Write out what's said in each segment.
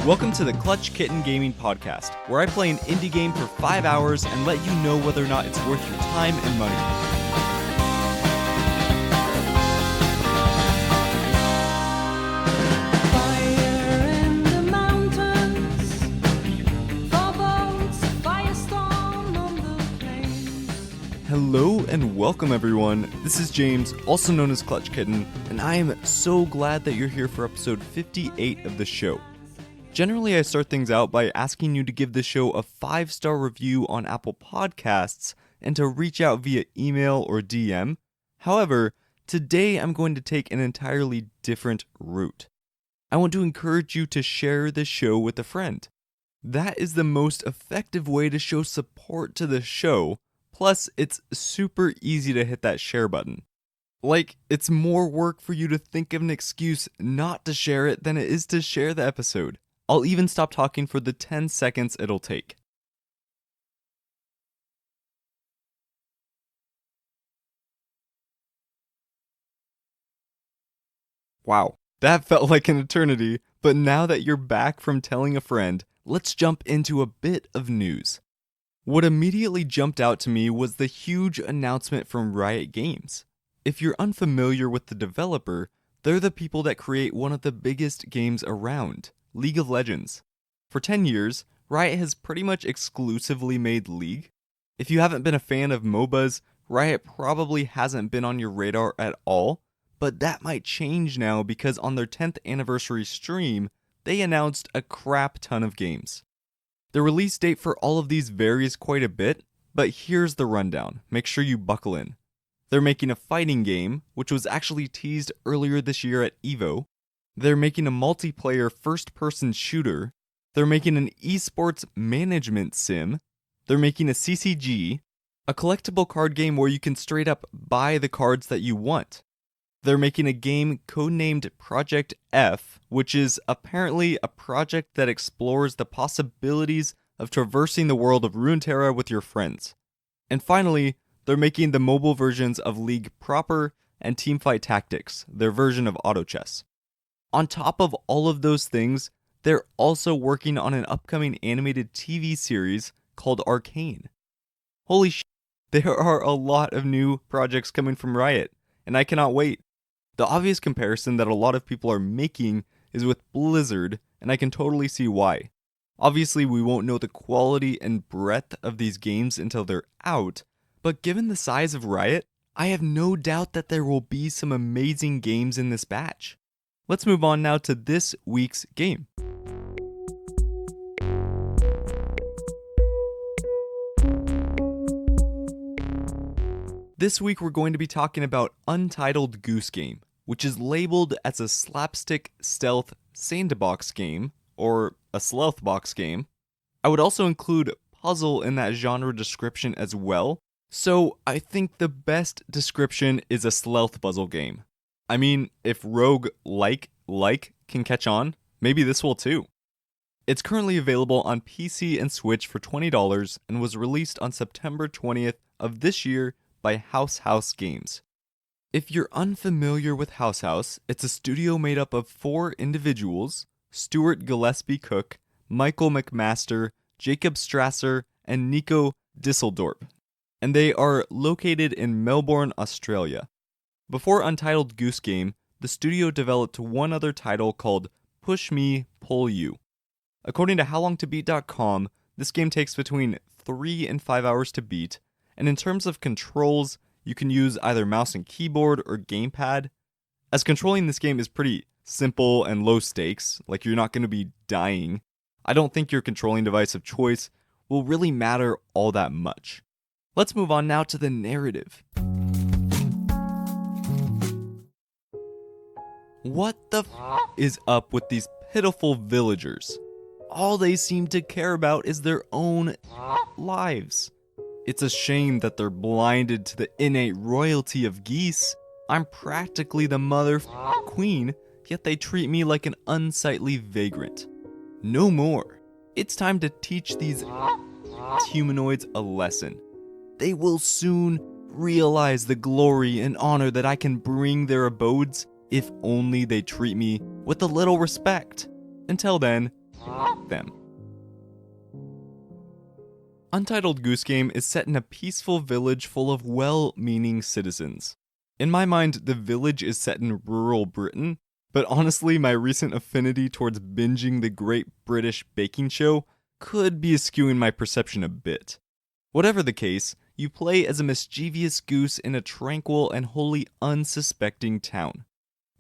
Welcome to the klutchkittengaming podcast, where I play an indie game for 5 hours and let you know whether or not it's worth your time and money. Hello and welcome everyone, this is James, also known as Clutch Kitten, and I am so glad that you're here for episode 58 of the show. Generally, I start things out by asking you to give the show a 5-star review on Apple Podcasts and to reach out via email or DM. However, today I'm going to take an entirely different route. I want to encourage you to share the show with a friend. That is the most effective way to show support to the show, plus it's super easy to hit that share button. Like, it's more work for you to think of an excuse not to share it than it is to share the episode. I'll even stop talking for the 10 seconds it'll take. Wow, that felt like an eternity, but now that you're back from telling a friend, let's jump into a bit of news. What immediately jumped out to me was the huge announcement from Riot Games. If you're unfamiliar with the developer, they're the people that create one of the biggest games around, League of Legends. For 10 years, Riot has pretty much exclusively made League. If you haven't been a fan of MOBAs, Riot probably hasn't been on your radar at all, but that might change now because on their 10th anniversary stream, they announced a crap ton of games. The release date for all of these varies quite a bit, but here's the rundown. Make sure you buckle in. They're making a fighting game, which was actually teased earlier this year at EVO. They're making a multiplayer first-person shooter. They're making an esports management sim. They're making a CCG, a collectible card game where you can straight up buy the cards that you want. They're making a game codenamed Project F, which is apparently a project that explores the possibilities of traversing the world of Runeterra with your friends. And finally, they're making the mobile versions of League proper and Teamfight Tactics, their version of auto chess. On top of all of those things, they're also working on an upcoming animated TV series called Arcane. Holy shit, there are a lot of new projects coming from Riot, and I cannot wait. The obvious comparison that a lot of people are making is with Blizzard, and I can totally see why. Obviously, we won't know the quality and breadth of these games until they're out, but given the size of Riot, I have no doubt that there will be some amazing games in this batch. Let's move on now to this week's game. This week we're going to be talking about Untitled Goose Game, which is labeled as a slapstick stealth sandbox game, or a sloth box game. I would also include puzzle in that genre description as well, so I think the best description is a stealth puzzle game. I mean, if rogue like can catch on, maybe this will too. It's currently available on PC and Switch for $20 and was released on September 20th of this year by House Games. If you're unfamiliar with House, it's a studio made up of 4 individuals, Stuart Gillespie Cook, Michael McMaster, Jacob Strasser, and Nico Disseldorp, and they are located in Melbourne, Australia. Before Untitled Goose Game, the studio developed one other title called Push Me, Pull You. According to HowLongToBeat.com, this game takes between 3 and 5 hours to beat, and in terms of controls, you can use either mouse and keyboard or gamepad. As controlling this game is pretty simple and low stakes, like you're not going to be dying, I don't think your controlling device of choice will really matter all that much. Let's move on now to the narrative. What the is up with these pitiful villagers? All they seem to care about is their own lives. It's a shame that they're blinded to the innate royalty of geese. I'm practically the mother queen, yet they treat me like an unsightly vagrant. No more. It's time to teach these humanoids a lesson. They will soon realize the glory and honor that I can bring their abodes If only they treat me with a little respect. Until then, them. Untitled Goose Game is set in a peaceful village full of well-meaning citizens. In my mind, the village is set in rural Britain, but honestly, my recent affinity towards binging the Great British Baking Show could be skewing my perception a bit. Whatever the case, you play as a mischievous goose in a tranquil and wholly unsuspecting town.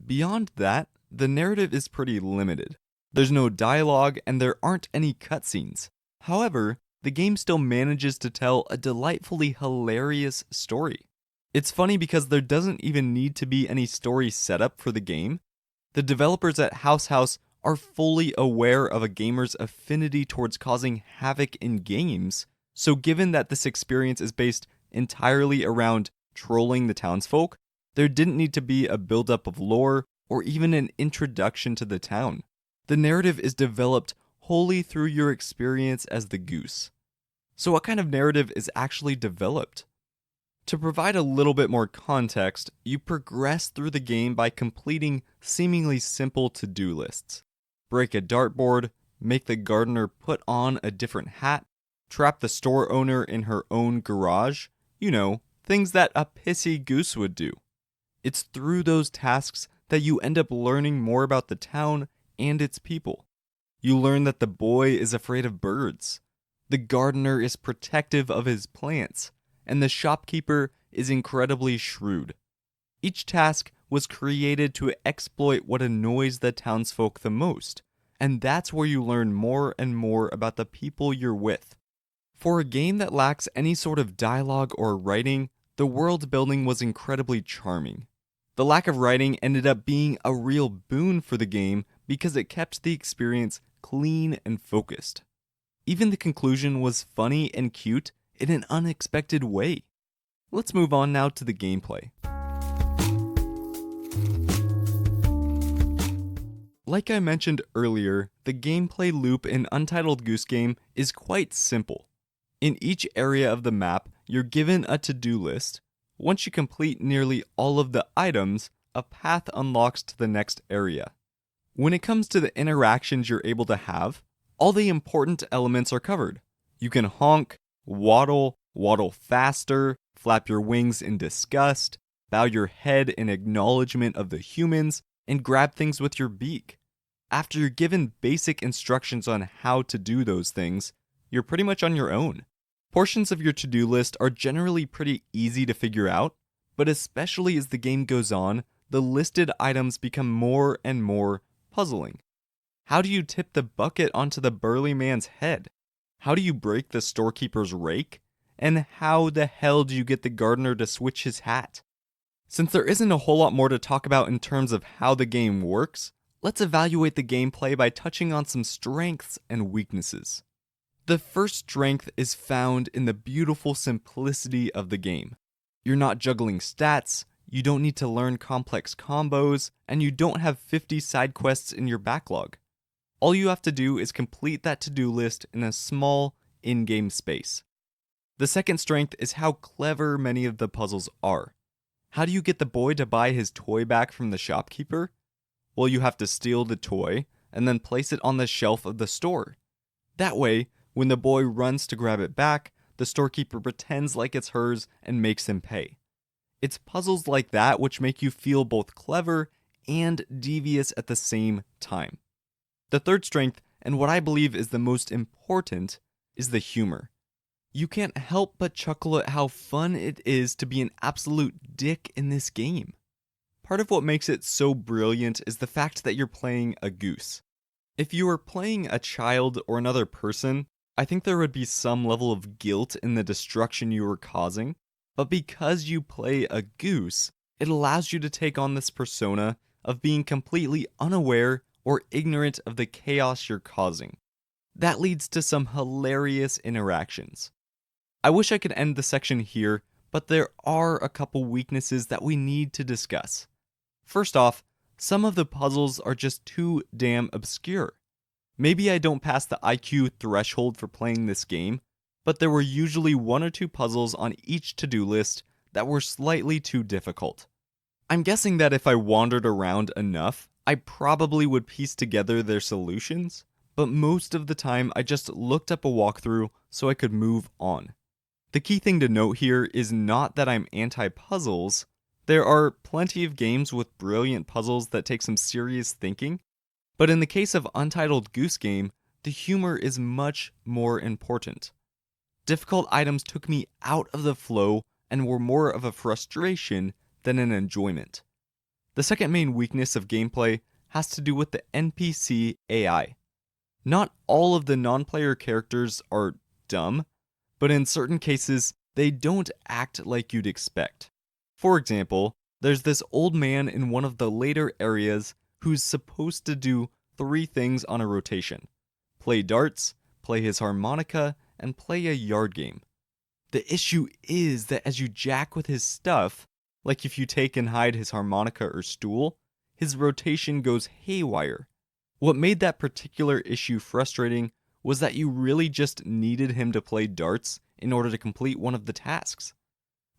Beyond that, the narrative is pretty limited. There's no dialogue and there aren't any cutscenes. However, the game still manages to tell a delightfully hilarious story. It's funny because there doesn't even need to be any story setup for the game. The developers at House are fully aware of a gamer's affinity towards causing havoc in games, so given that this experience is based entirely around trolling the townsfolk, there didn't need to be a buildup of lore or even an introduction to the town. The narrative is developed wholly through your experience as the goose. So what kind of narrative is actually developed? To provide a little bit more context, you progress through the game by completing seemingly simple to-do lists. Break a dartboard, make the gardener put on a different hat, trap the store owner in her own garage, things that a pissy goose would do. It's through those tasks that you end up learning more about the town and its people. You learn that the boy is afraid of birds, the gardener is protective of his plants, and the shopkeeper is incredibly shrewd. Each task was created to exploit what annoys the townsfolk the most, and that's where you learn more and more about the people you're with. For a game that lacks any sort of dialogue or writing, the world building was incredibly charming. The lack of writing ended up being a real boon for the game because it kept the experience clean and focused. Even the conclusion was funny and cute in an unexpected way. Let's move on now to the gameplay. Like I mentioned earlier, the gameplay loop in Untitled Goose Game is quite simple. In each area of the map, you're given a to-do list. Once you complete nearly all of the items, a path unlocks to the next area. When it comes to the interactions you're able to have, all the important elements are covered. You can honk, waddle faster, flap your wings in disgust, bow your head in acknowledgement of the humans, and grab things with your beak. After you're given basic instructions on how to do those things, you're pretty much on your own. Portions of your to-do list are generally pretty easy to figure out, but especially as the game goes on, the listed items become more and more puzzling. How do you tip the bucket onto the burly man's head? How do you break the storekeeper's rake? And how the hell do you get the gardener to switch his hat? Since there isn't a whole lot more to talk about in terms of how the game works, let's evaluate the gameplay by touching on some strengths and weaknesses. The first strength is found in the beautiful simplicity of the game. You're not juggling stats, you don't need to learn complex combos, and you don't have 50 side quests in your backlog. All you have to do is complete that to-do list in a small, in-game space. The second strength is how clever many of the puzzles are. How do you get the boy to buy his toy back from the shopkeeper? Well, you have to steal the toy and then place it on the shelf of the store. That way, when the boy runs to grab it back, the storekeeper pretends like it's hers and makes him pay. It's puzzles like that which make you feel both clever and devious at the same time. The third strength, and what I believe is the most important, is the humor. You can't help but chuckle at how fun it is to be an absolute dick in this game. Part of what makes it so brilliant is the fact that you're playing a goose. If you were playing a child or another person, I think there would be some level of guilt in the destruction you were causing, but because you play a goose, it allows you to take on this persona of being completely unaware or ignorant of the chaos you're causing. That leads to some hilarious interactions. I wish I could end the section here, but there are a couple weaknesses that we need to discuss. First off, some of the puzzles are just too damn obscure. Maybe I don't pass the IQ threshold for playing this game, but there were usually one or two puzzles on each to-do list that were slightly too difficult. I'm guessing that if I wandered around enough, I probably would piece together their solutions, but most of the time I just looked up a walkthrough so I could move on. The key thing to note here is not that I'm anti-puzzles. There are plenty of games with brilliant puzzles that take some serious thinking, but in the case of Untitled Goose Game, the humor is much more important. Difficult items took me out of the flow and were more of a frustration than an enjoyment. The second main weakness of gameplay has to do with the NPC AI. Not all of the non-player characters are dumb, but in certain cases, they don't act like you'd expect. For example, there's this old man in one of the later areas who's supposed to do 3 things on a rotation: play darts, play his harmonica, and play a yard game. The issue is that as you jack with his stuff, like if you take and hide his harmonica or stool, his rotation goes haywire. What made that particular issue frustrating was that you really just needed him to play darts in order to complete one of the tasks.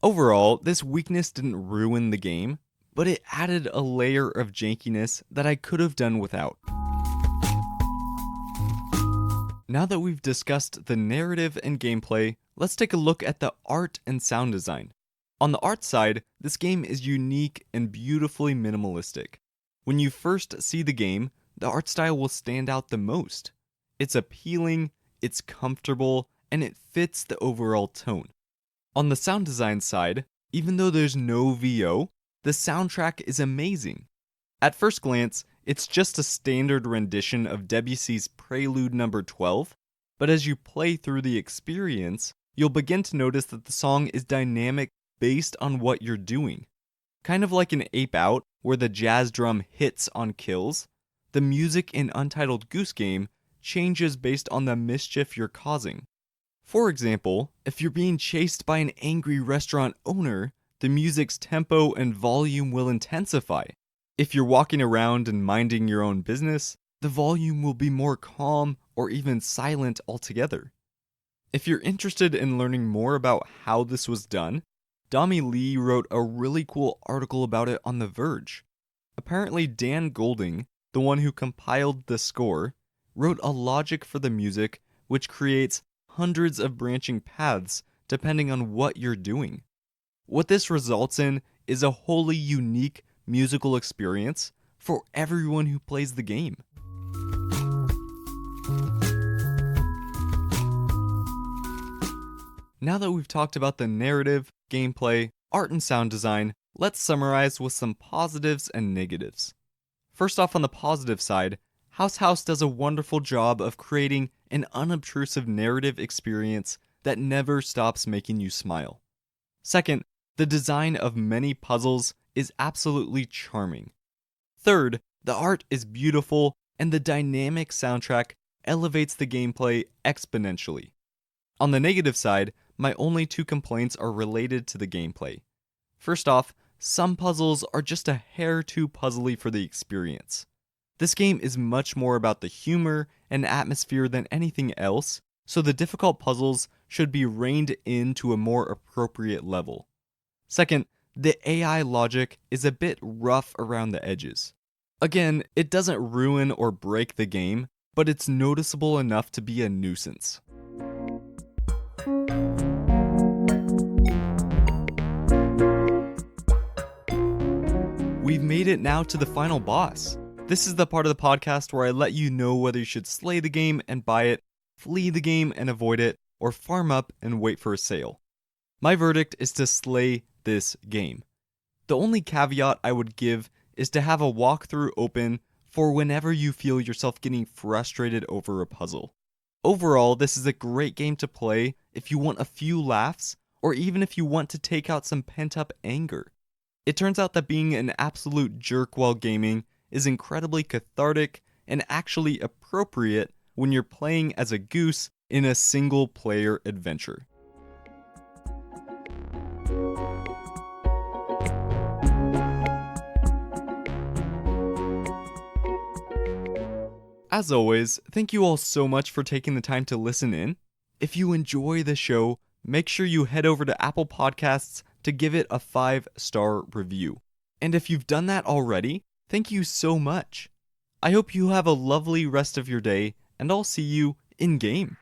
Overall, this weakness didn't ruin the game, but it added a layer of jankiness that I could have done without. Now that we've discussed the narrative and gameplay, let's take a look at the art and sound design. On the art side, this game is unique and beautifully minimalistic. When you first see the game, the art style will stand out the most. It's appealing, it's comfortable, and it fits the overall tone. On the sound design side, even though there's no VO, the soundtrack is amazing. At first glance, it's just a standard rendition of Debussy's Prelude No. 12, but as you play through the experience, you'll begin to notice that the song is dynamic based on what you're doing. Kind of like in Ape Out, where the jazz drum hits on kills, the music in Untitled Goose Game changes based on the mischief you're causing. For example, if you're being chased by an angry restaurant owner, the music's tempo and volume will intensify. If you're walking around and minding your own business, the volume will be more calm or even silent altogether. If you're interested in learning more about how this was done, Dami Lee wrote a really cool article about it on The Verge. Apparently Dan Golding, the one who compiled the score, wrote a logic for the music which creates hundreds of branching paths depending on what you're doing. What this results in is a wholly unique musical experience for everyone who plays the game. Now that we've talked about the narrative, gameplay, art and sound design, let's summarize with some positives and negatives. First off, on the positive side, House does a wonderful job of creating an unobtrusive narrative experience that never stops making you smile. Second, the design of many puzzles is absolutely charming. Third, the art is beautiful and the dynamic soundtrack elevates the gameplay exponentially. On the negative side, my only 2 complaints are related to the gameplay. First off, some puzzles are just a hair too puzzly for the experience. This game is much more about the humor and atmosphere than anything else, so the difficult puzzles should be reined in to a more appropriate level. Second, the AI logic is a bit rough around the edges. Again, it doesn't ruin or break the game, but it's noticeable enough to be a nuisance. We've made it now to the final boss. This is the part of the podcast where I let you know whether you should slay the game and buy it, flee the game and avoid it, or farm up and wait for a sale. My verdict is to slay this game. The only caveat I would give is to have a walkthrough open for whenever you feel yourself getting frustrated over a puzzle. Overall, this is a great game to play if you want a few laughs, or even if you want to take out some pent-up anger. It turns out that being an absolute jerk while gaming is incredibly cathartic and actually appropriate when you're playing as a goose in a single-player adventure. As always, thank you all so much for taking the time to listen in. If you enjoy the show, make sure you head over to Apple Podcasts to give it a 5-star review. And if you've done that already, thank you so much. I hope you have a lovely rest of your day, and I'll see you in game.